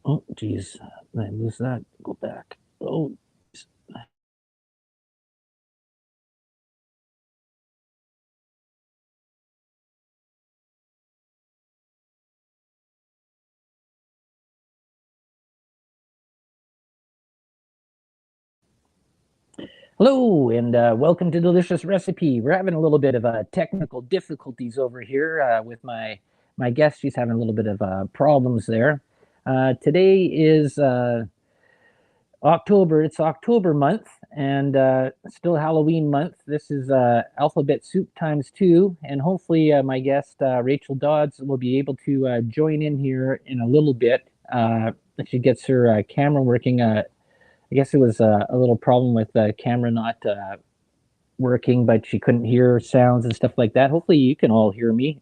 Oh, geez. Did I lose that? Go back. Oh, hello, and welcome to Delicious Recipe. We're having a little bit of technical difficulties over here with my guest. She's having a little bit of problems there. Today is October. It's October month, and still Halloween month. This is Alphabet Soup times two, and hopefully my guest Rachel Dodds will be able to join in here in a little bit. If she gets her camera working. I guess it was a little problem with the camera not working, but she couldn't hear sounds and stuff like that. Hopefully, you can all hear me.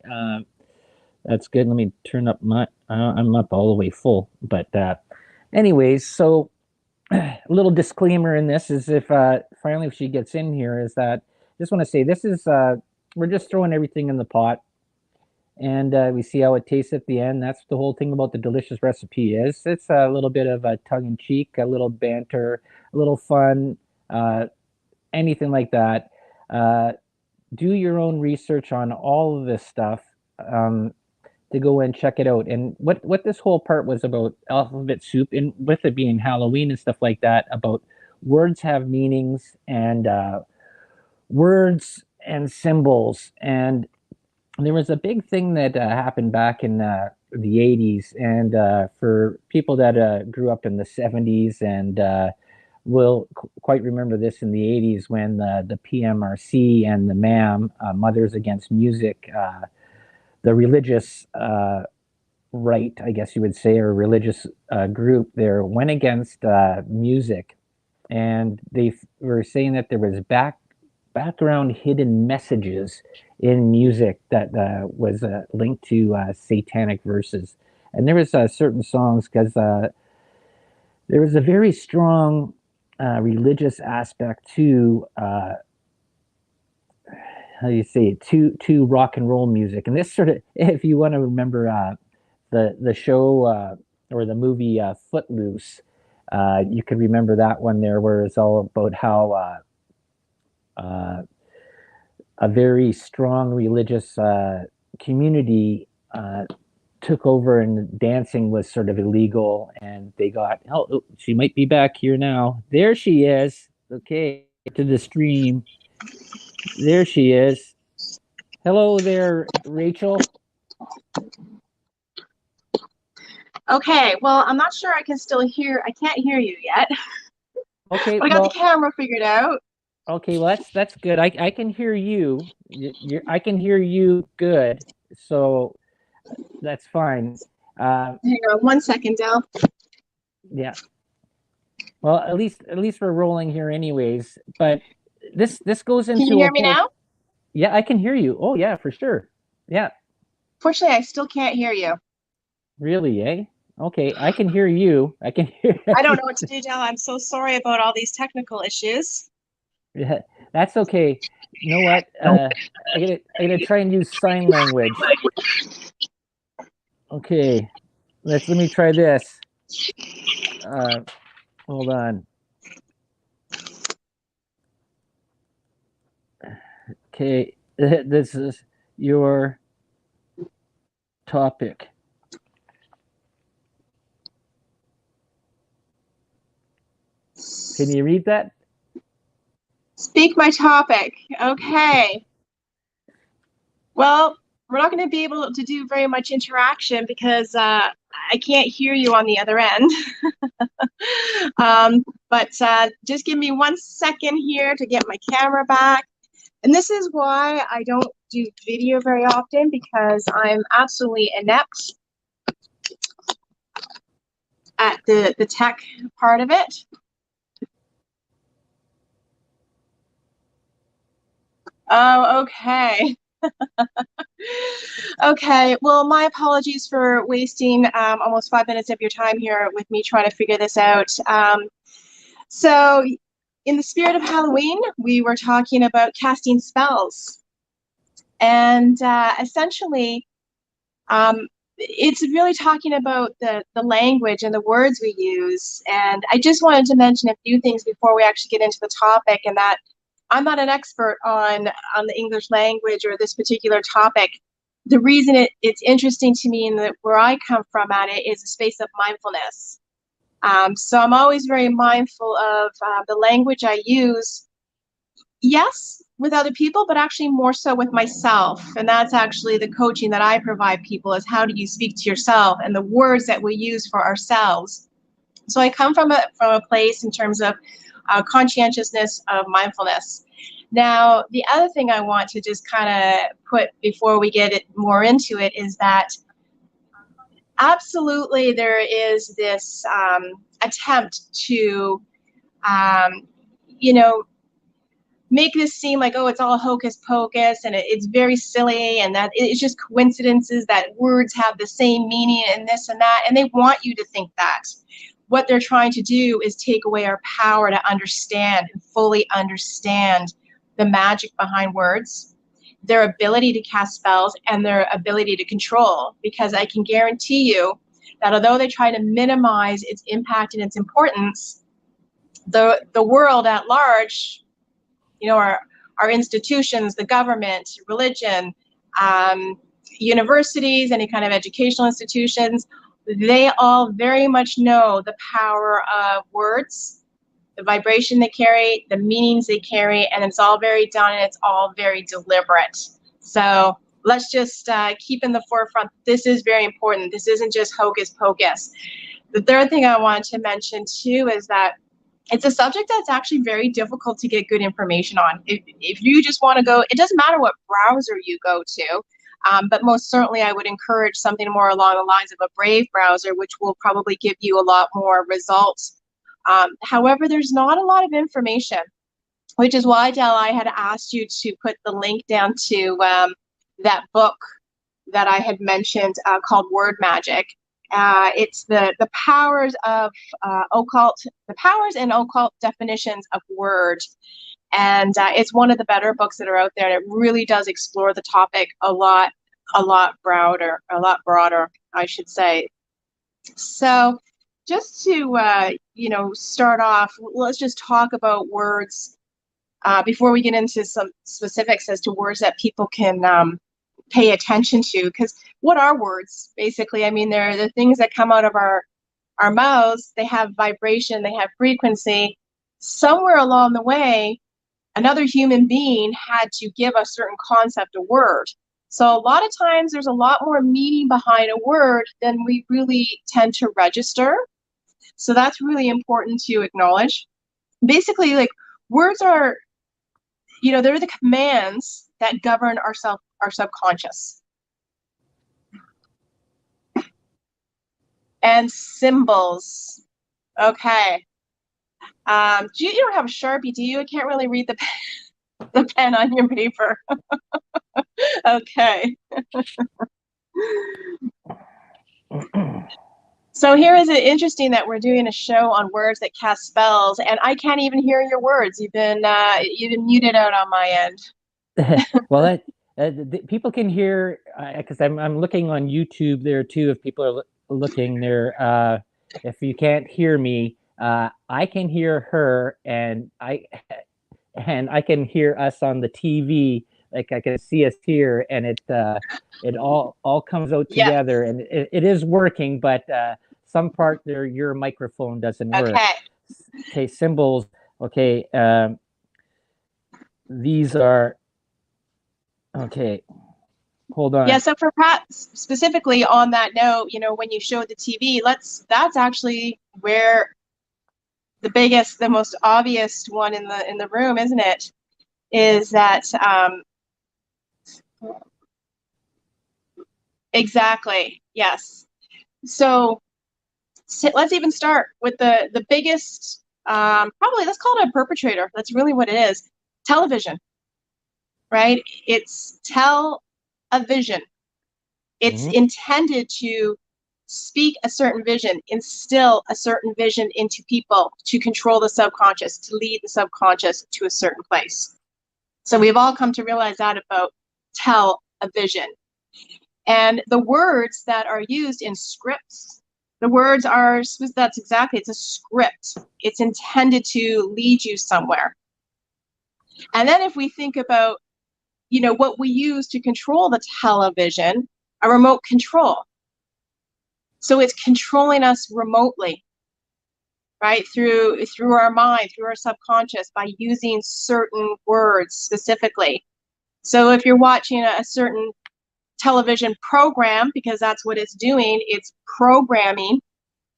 That's good. Let me turn up my. I'm up all the way full, but anyways, so a little disclaimer in this is if finally if she gets in here is that I just want to say this is we're just throwing everything in the pot and we see how it tastes at the end. That's the whole thing about the delicious recipe is. It's a little bit of a tongue in cheek, a little banter, a little fun, uh, anything like that. Uh, do your own research on all of this stuff um, to go and check it out. And what this whole part was about alphabet soup, and with it being Halloween and stuff like that, about words have meanings and words and symbols and there was a big thing that happened back in the 80s and for people that grew up in the 70s and will quite remember this in the 80s when the PMRC and the MAM, Mothers Against Music, the religious right, I guess you would say, or religious group there went against music and they were saying that there was background hidden messages in music that was linked to satanic verses. And there was certain songs because there was a very strong religious aspect to how do you say it, to rock and roll music. And this sort of, if you want to remember the show or the movie Footloose, you could remember that one there, where it's all about how uh, a very strong religious community took over and dancing was sort of illegal and they got oh, she might be back here now. There she is. Okay, to the stream. There she is. Hello there, Rachel. Okay, well, I'm not sure I can still hear. I can't hear you yet. Okay, But I got the well, camera figured out. okay, well that's good. I can hear you. I can hear you good. So that's fine. Hang on 1 second, Del. Yeah. Well, at least we're rolling here anyways. But this goes Can you into a hear me whole. now? Yeah, I can hear you. Oh yeah, for sure. Yeah, Fortunately, I still can't hear you. really, eh? Okay, I can hear you. I can hear. I don't know what to do, Del. I'm so sorry about all these technical issues. Yeah, that's okay. You know what? I gotta try and use sign language. Okay, let me try this. Uh, hold on. Okay, this is your topic. Can you read that? Speak my topic. Okay. Well, we're not going to be able to do very much interaction because I can't hear you on the other end. But just give me 1 second here to get my camera back. And this is why I don't do video very often, because I'm absolutely inept at the tech part of it. Oh, okay. Okay, well, my apologies for wasting almost 5 minutes of your time here with me trying to figure this out. So in the spirit of Halloween, we were talking about casting spells. And essentially, um, it's really talking about the language and the words we use. And I just wanted to mention a few things before we actually get into the topic, and that I'm not an expert on the English language or this particular topic. The reason it's interesting to me and that where I come from at it is a space of mindfulness. So I'm always very mindful of the language I use, yes, with other people, but actually more so with myself. And that's actually the coaching that I provide people, is how do you speak to yourself and the words that we use for ourselves. So I come from a place in terms of conscientiousness of mindfulness. Now, the other thing I want to just kind of put before we get it more into it is that absolutely there is this attempt to, um, you know, make this seem like, oh, it's all hocus pocus and it's very silly and that it's just coincidences that words have the same meaning and this and that. And they want you to think that. What they're trying to do is take away our power to understand and fully understand the magic behind words, their ability to cast spells, and their ability to control. Because I can guarantee you that although they try to minimize its impact and its importance, the world at large, our institutions, the government, religion, universities, any kind of educational institutions, they all very much know the power of words, the vibration they carry, the meanings they carry, and it's all very done and it's all very deliberate. So let's just keep in the forefront. This is very important. This isn't just hocus pocus. The third thing I wanted to mention too is that it's a subject that's actually very difficult to get good information on. If you just want to go, it doesn't matter what browser you go to, but most certainly I would encourage something more along the lines of a Brave browser, which will probably give you a lot more results. However, there's not a lot of information, which is why, Del, I had asked you to put the link down to that book that I had mentioned called Word Magic. It's the powers of the powers and occult definitions of word, and it's one of the better books that are out there. And it really does explore the topic a lot broader, I should say. So, just to start off, let's just talk about words before we get into some specifics as to words that people can pay attention to. Because what are words? Basically, I mean, they're the things that come out of our mouths. They have vibration, they have frequency. Somewhere along the way, another human being had to give a certain concept a word. So a lot of times there's a lot more meaning behind a word than we really tend to register. So that's really important to acknowledge. Basically, like, words are, they're the commands that govern our subconscious. And symbols. Okay. You don't have a Sharpie, do you? I can't really read the pen on your paper. Okay. So here is it interesting that we're doing a show on words that cast spells, and I can't even hear your words. You've been muted out on my end. Well, people can hear, because I'm looking on YouTube there too. If people are looking there, if you can't hear me, I can hear her, and I can hear us on the TV. Like, I can see us here, and it all comes out together, and it is working. But some part there, your microphone doesn't work. Okay. Okay, symbols. Okay, these are. Okay, hold on. Yeah, so for Pat specifically on that note, when you showed the TV, that's actually where the biggest, the most obvious one in the room, isn't it? Is that exactly, yes. So let's even start with the biggest, probably let's call it a perpetrator. That's really what it is. Television, right? It's television. It's intended to speak a certain vision, instill a certain vision into people, to control the subconscious, to lead the subconscious to a certain place. So we've all come to realize that about television. And the words that are used in scripts, the words are, that's exactly, it's a script. It's intended to lead you somewhere. And then if we think about, what we use to control the television, a remote control. So it's controlling us remotely, right? Through our mind, through our subconscious, by using certain words specifically. So if you're watching a certain television program, because that's what it's doing, it's programming,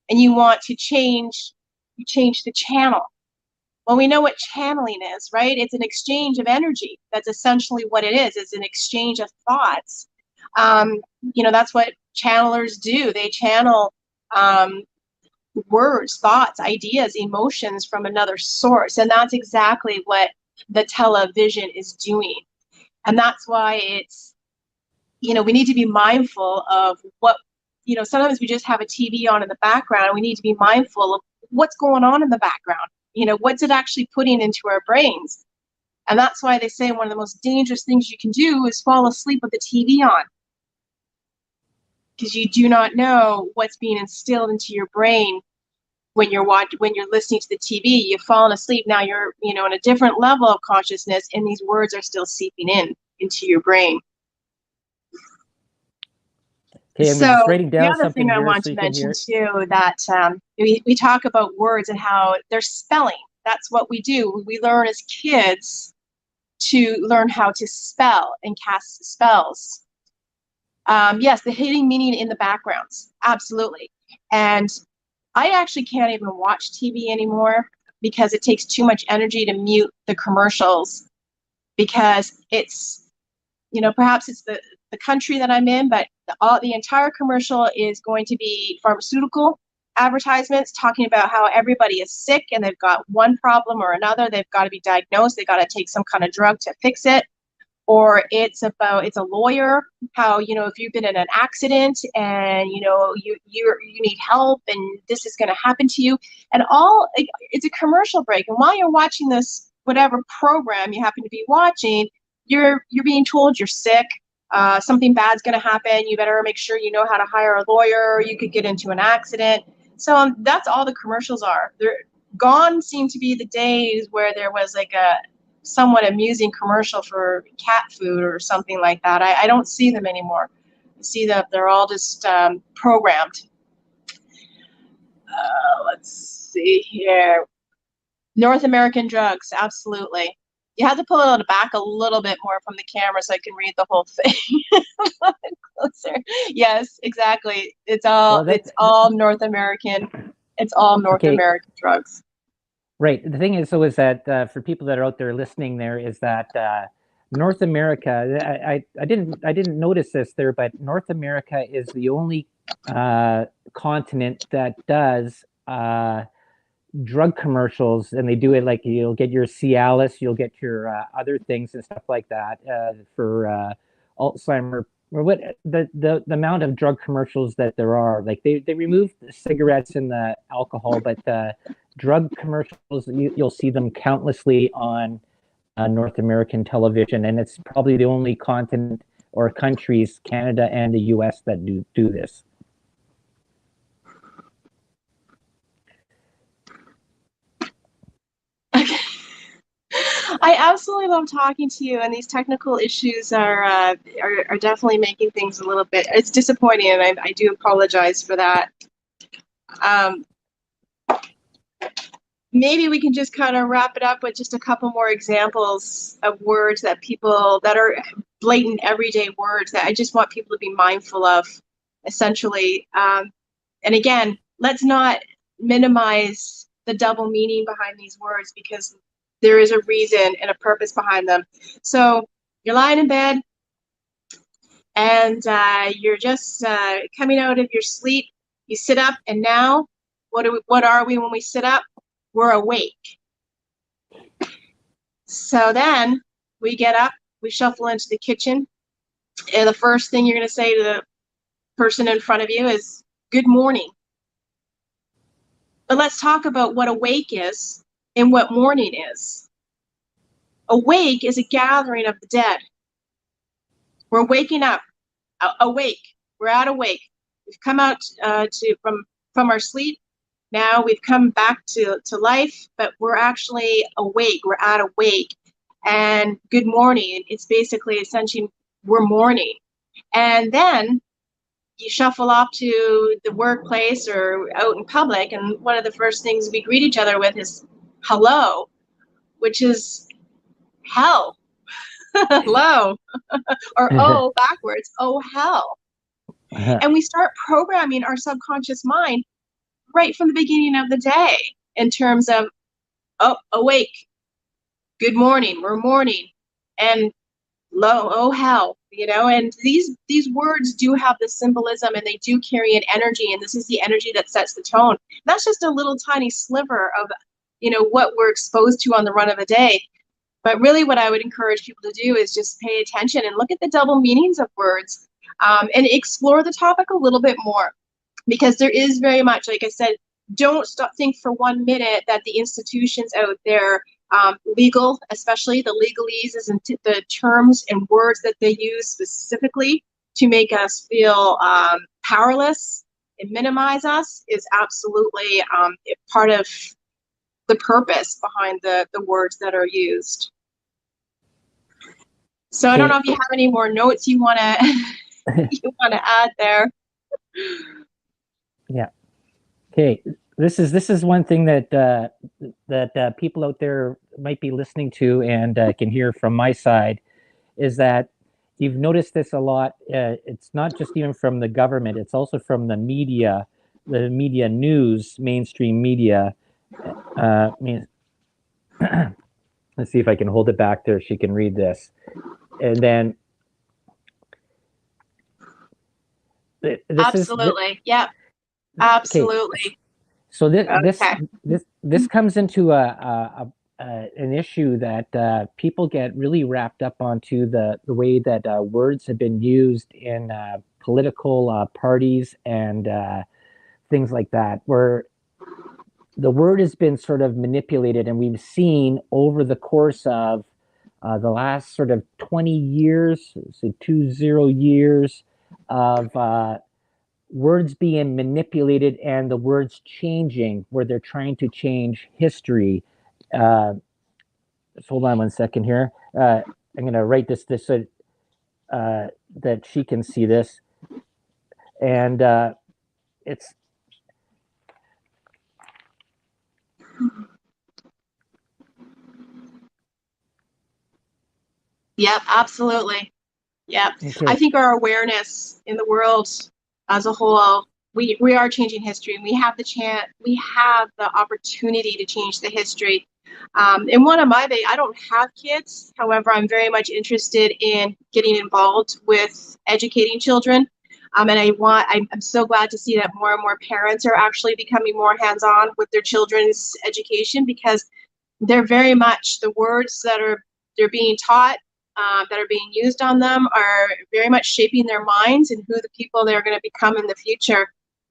and you want to change, you change the channel. Well, we know what channeling is, right? It's an exchange of energy. That's essentially what it is. It's an exchange of thoughts. That's what channelers do. They channel words, thoughts, ideas, emotions from another source. And that's exactly what the television is doing. And that's why it's, we need to be mindful of what, sometimes we just have a TV on in the background, and we need to be mindful of what's going on in the background. What's it actually putting into our brains? And that's why they say one of the most dangerous things you can do is fall asleep with the TV on. Because you do not know what's being instilled into your brain when you're listening to the TV. You've fallen asleep. Now you're, in a different level of consciousness, and these words are still seeping into your brain. Okay, I'm just writing down the other something thing I here want so to you can mention hear. too, that we talk about words and how they're spelling. That's what we do. We learn as kids to learn how to spell and cast spells. Yes, the hidden meaning in the backgrounds, absolutely. And I actually can't even watch TV anymore because it takes too much energy to mute the commercials, because it's, perhaps it's the country that I'm in, but the entire commercial is going to be pharmaceutical advertisements talking about how everybody is sick and they've got one problem or another. They've got to be diagnosed. They got to take some kind of drug to fix it. Or it's a lawyer, how, if you've been in an accident and, you need help and this is going to happen to you, and it's a commercial break. And while you're watching this, whatever program you happen to be watching, you're being told you're sick, something bad's going to happen. You better make sure you know how to hire a lawyer. You could get into an accident. So that's all the commercials are. They're gone. Seem to be the days where there was like a somewhat amusing commercial for cat food or something like that. I don't see them anymore. I see that they're all just programmed. Let's see here. North American drugs, absolutely. You have to pull it back a little bit more from the camera so I can read the whole thing. Closer. Yes, exactly. It's all North American. It's all North American drugs. Right. The thing is that for people that are out there listening, there is that North America. I didn't notice this there, but North America is the only continent that does drug commercials, and they do it like you'll get your Cialis, you'll get your other things and stuff like that for Alzheimer. Or what the amount of drug commercials that there are, like they remove the cigarettes and the alcohol, but drug commercials, you'll see them countlessly on North American television, and it's probably the only continent or countries, Canada and the US, that do this. I absolutely love talking to you, and these technical issues are definitely making things a little bit. It's disappointing, and I do apologize for that. Maybe we can just kind of wrap it up with just a couple more examples of words that are blatant everyday words that I just want people to be mindful of, essentially. And again, let's not minimize the double meaning behind these words, because there is a reason and a purpose behind them. So you're lying in bed and you're just coming out of your sleep. You sit up, and now what are we when we sit up? We're awake. So then we get up, we shuffle into the kitchen, and the first thing you're going to say to the person in front of you is, "Good morning." But let's talk about what awake is and what morning is. Awake is a gathering of the dead. We're waking up awake. We're at awake. We've come out from our sleep. Now we've come back to life, but we're actually awake. We're at awake. And good morning. It's basically essentially we're morning. And then you shuffle off to the workplace or out in public, and one of the first things we greet each other with is hello, which is hell. Hello. Or oh backwards, oh hell. And we start programming our subconscious mind right from the beginning of the day in terms of, oh, awake, good morning, we're morning, and low, oh hell, and these words do have this symbolism, and they do carry an energy, and this is the energy that sets the tone. That's just a little tiny sliver of what we're exposed to on the run of a day. But really what I would encourage people to do is just pay attention and look at the double meanings of words, and explore the topic a little bit more, because there is very much, like I said, don't think for 1 minute that the institutions out there, legal, especially the legalese and the terms and words that they use specifically to make us feel powerless and minimize us, is absolutely part of the purpose behind the words that are used. So I don't know if you have any more notes you want to add there. Yeah. Okay. This is one thing that people out there might be listening to and can hear from my side, is that you've noticed this a lot. It's not just even from the government; it's also from the media news, mainstream media. Let's see if I can hold it back there. She can read this, and then absolutely, yeah, absolutely. Okay. So this comes into an issue that people get really wrapped up onto the way that words have been used in political parties and things like that, where the word has been sort of manipulated, and we've seen over the course of the last sort of 20 years, so 20 years of words being manipulated and the words changing, where they're trying to change history. Just hold on 1 second here. I'm going to write this so that she can see this. And it's... Yep, absolutely. Yeah. Okay. I think our awareness in the world as a whole, we are changing history, and we have the opportunity to change the history. And one of I don't have kids, however, I'm very much interested in getting involved with educating children. And I'm so glad to see that more and more parents are actually becoming more hands-on with their children's education, because they're very much, the words that they're being taught, that are being used on them, are very much shaping their minds and who the people they're going to become in the future.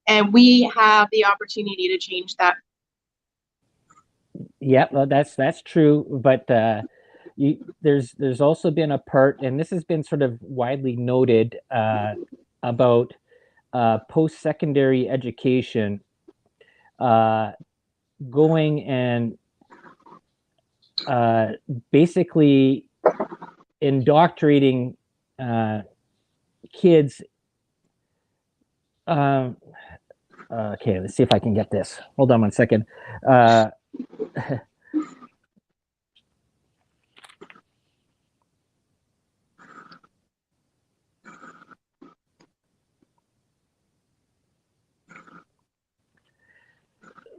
And we have the opportunity to change that. Yeah, well, that's true. But there's also been a part, and this has been sort of widely noted, about post-secondary education going and basically indoctrinating kids. Okay, let's see if I can get this. Hold on 1 second.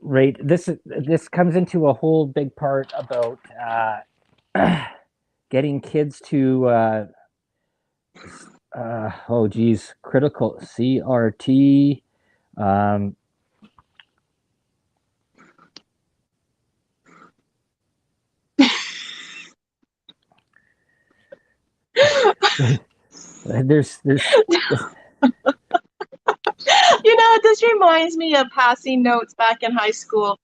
Right. This comes into a whole big part about getting kids to oh geez, critical CRT. There's this reminds me of passing notes back in high school.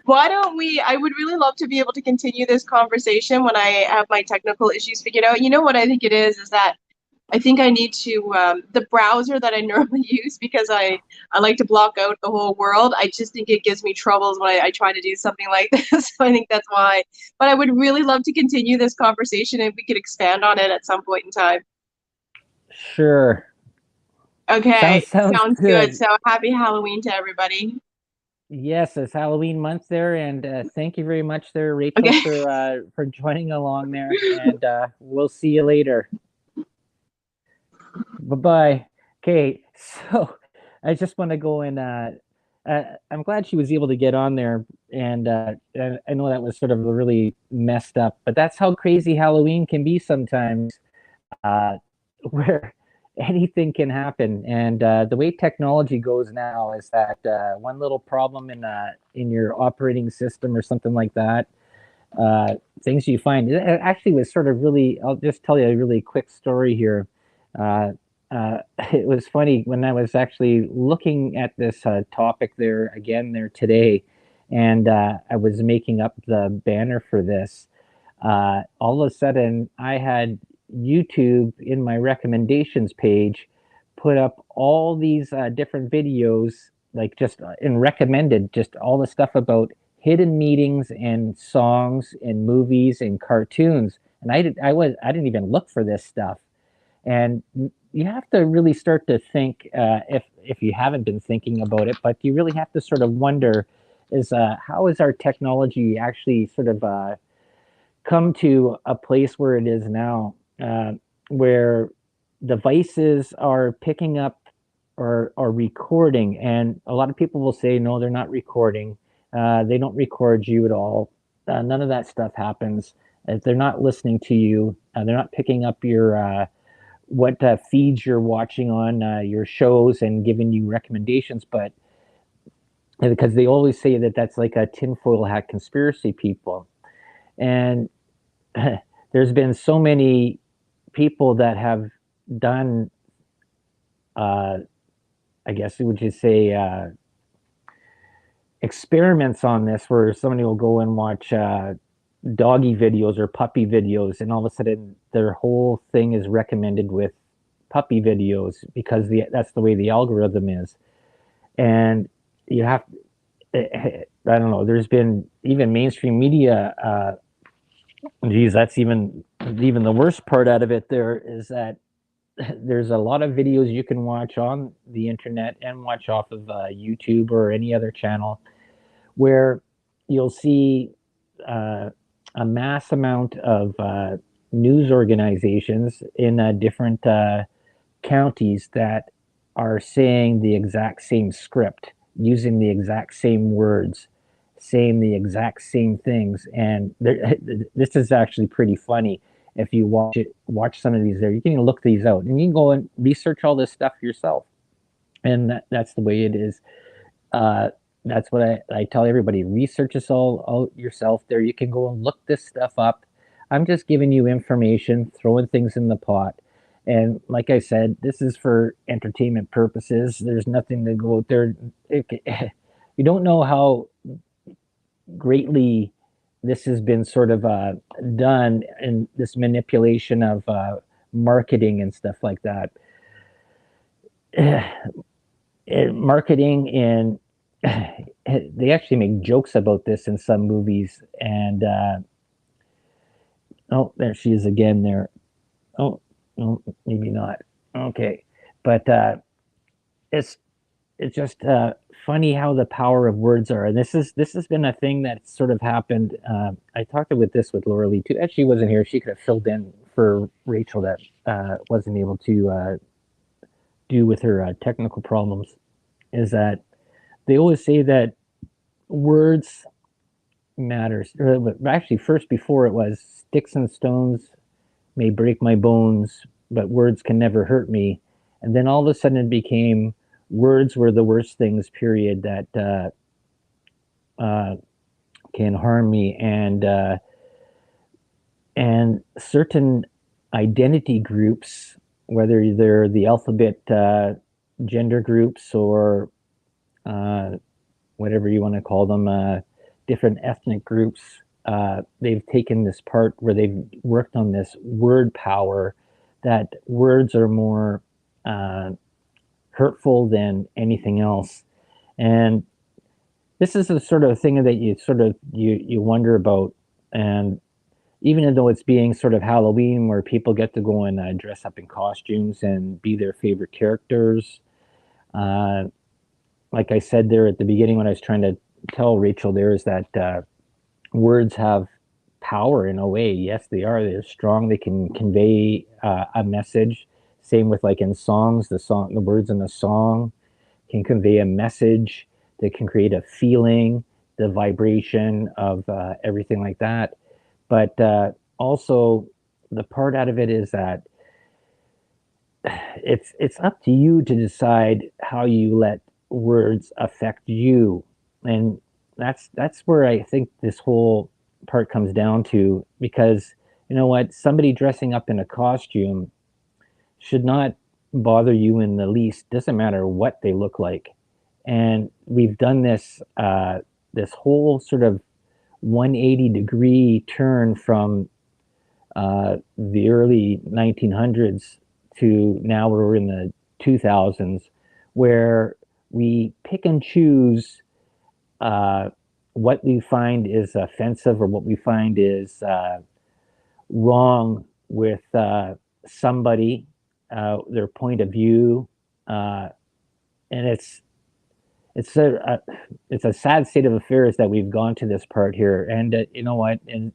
Why don't we? I would really love to be able to continue this conversation when I have my technical issues figured out. You know what I think it is that I think I need to the browser that I normally use because I like to block out the whole world. I just think it gives me troubles when I try to do something like this. So I think that's why. But I would really love to continue this conversation if we could expand on it at some point in time. Sure. Okay, Sounds sounds good. good. So happy Halloween to everybody. Yes, it's Halloween month there, and thank you very much there, Rachel, Okay. for joining along there. And we'll see you later. Bye bye. Okay, so I just want to go and I'm glad she was able to get on there, and I know that was sort of really messed up, but that's how crazy Halloween can be sometimes, uh, where anything can happen. And the way technology goes now is that one little problem in your operating system or something like that, things you find. It actually was sort of really. I'll just tell you a really quick story here. Uh, it was funny when I was actually looking at this topic there again there today, and I was making up the banner for this. All of a sudden, I had YouTube in my recommendations page put up all these different videos, like just in recommended, just all the stuff about hidden meetings and songs and movies and cartoons. And I didn't even look for this stuff. And you have to really start to think, if you haven't been thinking about it, but you really have to sort of wonder, is how is our technology actually sort of come to a place where it is now, where devices are picking up or recording, and a lot of people will say no, they're not recording. They don't record you at all. None of that stuff happens. They're not listening to you. They're not picking up your what feeds you're watching on your shows and giving you recommendations. But because they always say that that's like a tinfoil hat conspiracy, people. And there's been so many people that have done, uh, I guess would you say, experiments on this, where somebody will go and watch doggy videos or puppy videos, and all of a sudden their whole thing is recommended with puppy videos because that's the way the algorithm is. And you have, I don't know. There's been even mainstream media. Geez, that's even the worst part out of it. There is that there's a lot of videos you can watch on the internet and watch off of YouTube or any other channel where you'll see uh, a mass amount of news organizations in different counties that are saying the exact same script, using the exact same words, saying the exact same things. And this is actually pretty funny. If you watch some of these there, you can look these out and you can go and research all this stuff yourself. And that's the way it is. Uh, that's what I tell everybody. Research this all out yourself there. You can go and look this stuff up. I'm just giving you information, throwing things in the pot. And like I said, this is for entertainment purposes. There's nothing to go out there. You don't know how greatly this has been sort of done in this manipulation of marketing and stuff like that. Marketing and they actually make jokes about this in some movies. And oh, there she is again there. Oh, no, maybe not. Okay, but it's it's just funny how the power of words are. And this has been a thing that's sort of happened. I talked with this with Laura Lee too. And she wasn't here. She could have filled in for Rachel that wasn't able to do with her technical problems. Is that they always say that words matters. Actually, first before it was sticks and stones may break my bones, but words can never hurt me. And then all of a sudden it became words were the worst things, period, that can harm me. And certain identity groups, whether they're the alphabet gender groups or uh, whatever you want to call them, different ethnic groups. They've taken this part where they've worked on this word power, that words are more uh, hurtful than anything else. And this is the sort of thing that you wonder about. And even though it's being sort of Halloween, where people get to go and dress up in costumes and be their favorite characters, uh, like I said there at the beginning when I was trying to tell Rachel, there is that words have power in a way. Yes, they are. They're strong. They can convey a message. Same with like in songs, the words in the song can convey a message. That can create a feeling, the vibration of everything like that. But also, the part out of it is that it's up to you to decide how you let words affect you, and that's where I think this whole part comes down to. Because you know what, somebody dressing up in a costume should not bother you in the least. Doesn't matter what they look like. And we've done this whole sort of 180-degree turn from the early 1900s to now we're in the 2000s, where we pick and choose what we find is offensive or what we find is wrong with somebody, their point of view, uh, and it's it's a sad state of affairs that we've gone to this part here. And you know what? And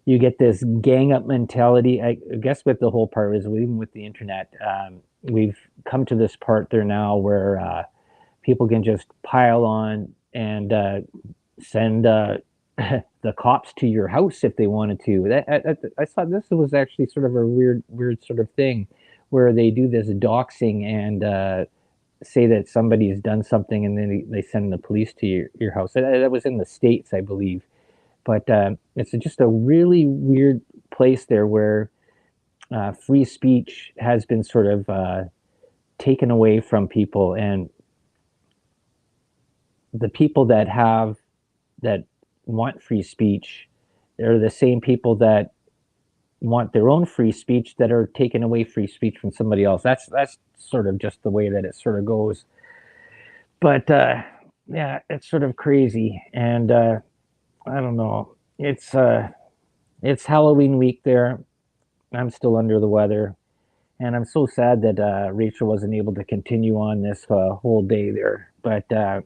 you get this gang up mentality. I guess with the whole part is even with the internet, we've come to this part there now where people can just pile on and send the cops to your house if they wanted to. I thought this was actually sort of a weird sort of thing where they do this doxing and say that somebody's done something and then they send the police to your house. That was in the States, I believe. But it's just a really weird place there where free speech has been sort of taken away from people, and the people that want free speech, they're the same people that want their own free speech that are taking away free speech from somebody else. That's sort of just the way that it sort of goes. But yeah, it's sort of crazy, and I don't know. It's Halloween week there. I'm still under the weather, and I'm so sad that Rachel wasn't able to continue on this whole day there. But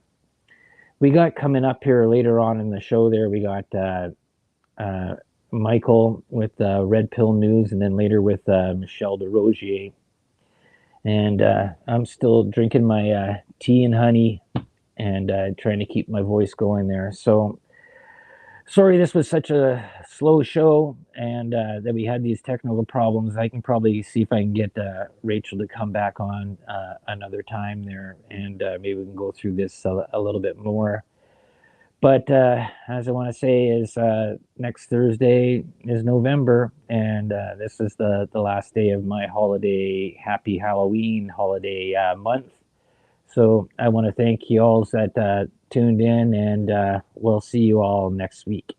we got coming up here later on in the show. There, we got uh, Michael with Red Pill News, and then later with Michelle DeRogier. And I'm still drinking my tea and honey and trying to keep my voice going there. So sorry this was such a slow show and that we had these technical problems. I can probably see if I can get Rachel to come back on another time there, and maybe we can go through this a little bit more. But as I want to say is next Thursday is November, and this is the last day of my holiday, happy Halloween holiday month. So I want to thank you all that tuned in, and we'll see you all next week.